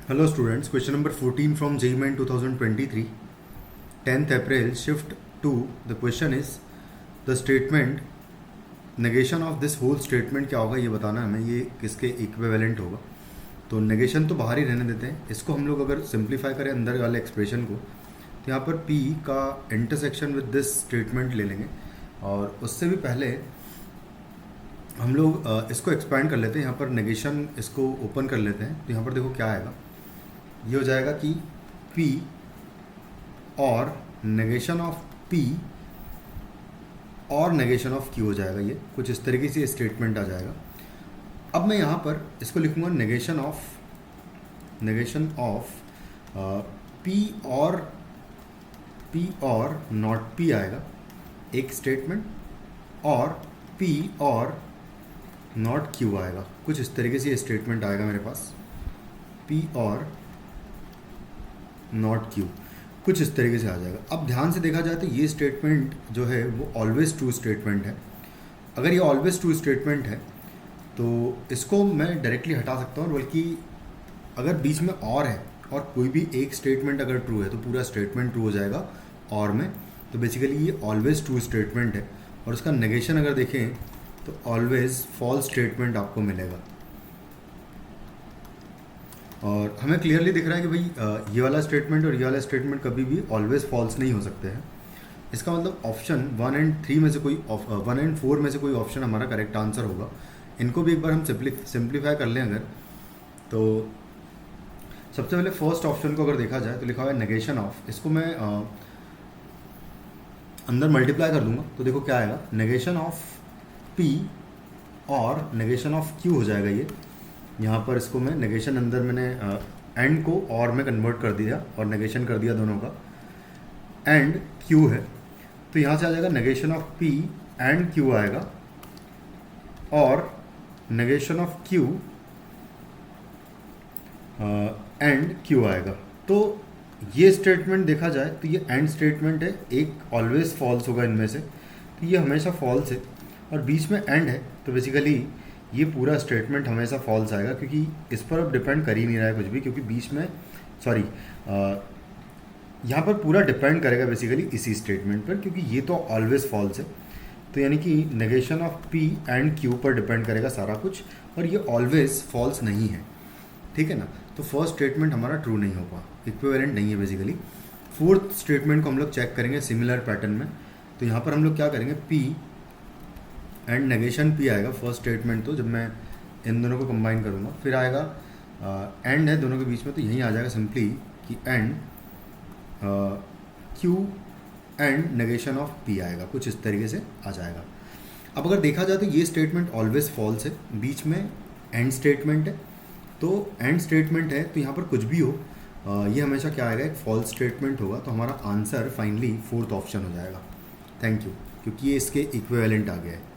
Hello students, question number 14 from JEE Main 2023, 10th April, shift 2. The question is the statement, negation of this whole statement क्या होगा ये बताना है हमें, ये किसके इक्विवेलेंट होगा। तो नेगेशन तो बाहर ही रहने देते हैं, इसको हम लोग अगर सिंप्लीफाई करें अंदर वाले एक्सप्रेशन को तो यहाँ पर P का इंटरसेक्शन विद दिस स्टेटमेंट ले लेंगे और उससे भी पहले हम लोग इसको एक्सपैंड कर लेते हैं। यहाँ पर नेगेशन इसको ओपन कर लेते हैं तो यहाँ पर देखो क्या आएगा, ये हो जाएगा कि P और नेगेशन ऑफ P और नेगेशन ऑफ Q हो जाएगा। ये कुछ इस तरीके से स्टेटमेंट आ जाएगा। अब मैं यहाँ पर इसको लिखूँगा नेगेशन ऑफ P और नॉट P आएगा एक स्टेटमेंट, और P और नॉट Q आएगा। कुछ इस तरीके से ये स्टेटमेंट आएगा मेरे पास, P और नॉट Q कुछ इस तरीके से आ जाएगा। अब ध्यान से देखा जाए तो ये स्टेटमेंट जो है वो ऑलवेज ट्रू स्टेटमेंट है। अगर ये ऑलवेज ट्रू स्टेटमेंट है तो इसको मैं डायरेक्टली हटा सकता हूँ, बल्कि अगर बीच में और है और कोई भी एक स्टेटमेंट अगर ट्रू है तो पूरा स्टेटमेंट ट्रू हो जाएगा और में। तो बेसिकली ये ऑलवेज ट्रू स्टेटमेंट है और उसका नेगेशन अगर देखें तो ऑलवेज फॉल्स स्टेटमेंट आपको मिलेगा। और हमें क्लियरली दिख रहा है कि भाई ये वाला स्टेटमेंट और ये वाला स्टेटमेंट कभी भी ऑलवेज फॉल्स नहीं हो सकते हैं। इसका मतलब ऑप्शन 1 एंड 3 में से कोई 1 एंड 4 में से कोई ऑप्शन हमारा करेक्ट आंसर होगा। इनको भी एक बार हम सिंप्लीफाई कर लें अगर, तो सबसे पहले फर्स्ट ऑप्शन को अगर देखा जाए तो लिखा हुआ है नेगेशन ऑफ, इसको मैं अंदर मल्टीप्लाई कर दूंगा तो देखो क्या आएगा, नेगेशन ऑफ P और नेगेशन ऑफ Q हो जाएगा। ये यहाँ पर इसको मैं नेगेशन अंदर मैंने एंड को और में कन्वर्ट कर दिया और नेगेशन कर दिया दोनों का, एंड Q है तो यहाँ से आ जाएगा negation of P and Q आएगा और negation of Q and Q आएगा। तो ये स्टेटमेंट देखा जाए तो ये एंड स्टेटमेंट है, एक ऑलवेज फॉल्स होगा इनमें से, तो ये हमेशा फॉल्स है। और बीच में एंड है तो बेसिकली ये पूरा स्टेटमेंट हमेशा फॉल्स आएगा, क्योंकि इस पर अब डिपेंड कर ही नहीं रहा है कुछ भी, क्योंकि बीच में यहाँ पर पूरा डिपेंड करेगा बेसिकली इसी स्टेटमेंट पर, क्योंकि ये तो ऑलवेज फॉल्स है। तो यानी कि negation of P and Q पर डिपेंड करेगा सारा कुछ, और ये ऑलवेज फॉल्स नहीं है, ठीक है ना। तो फर्स्ट स्टेटमेंट हमारा ट्रू नहीं होगा, इक्विवेलेंट नहीं है बेसिकली। फोर्थ स्टेटमेंट को हम लोग चेक करेंगे सिमिलर पैटर्न में। तो यहाँ पर हम लोग क्या करेंगे, P एंड नेगेशन P आएगा फर्स्ट स्टेटमेंट। तो जब मैं इन दोनों को कंबाइन करूँगा फिर आएगा एंड है दोनों के बीच में, तो यहीं आ जाएगा सिंपली कि and Q and negation of P आएगा, कुछ इस तरीके से आ जाएगा। अब अगर देखा जाए तो ये स्टेटमेंट ऑलवेज फॉल्स है, बीच में एंड स्टेटमेंट है। तो एंड स्टेटमेंट है तो यहाँ पर कुछ भी हो ये हमेशा क्या आएगा, एक फॉल्स स्टेटमेंट होगा। तो हमारा आंसर फाइनली फोर्थ ऑप्शन हो जाएगा। थैंक यू, क्योंकि ये इसके इक्विवेलेंट आ गया है।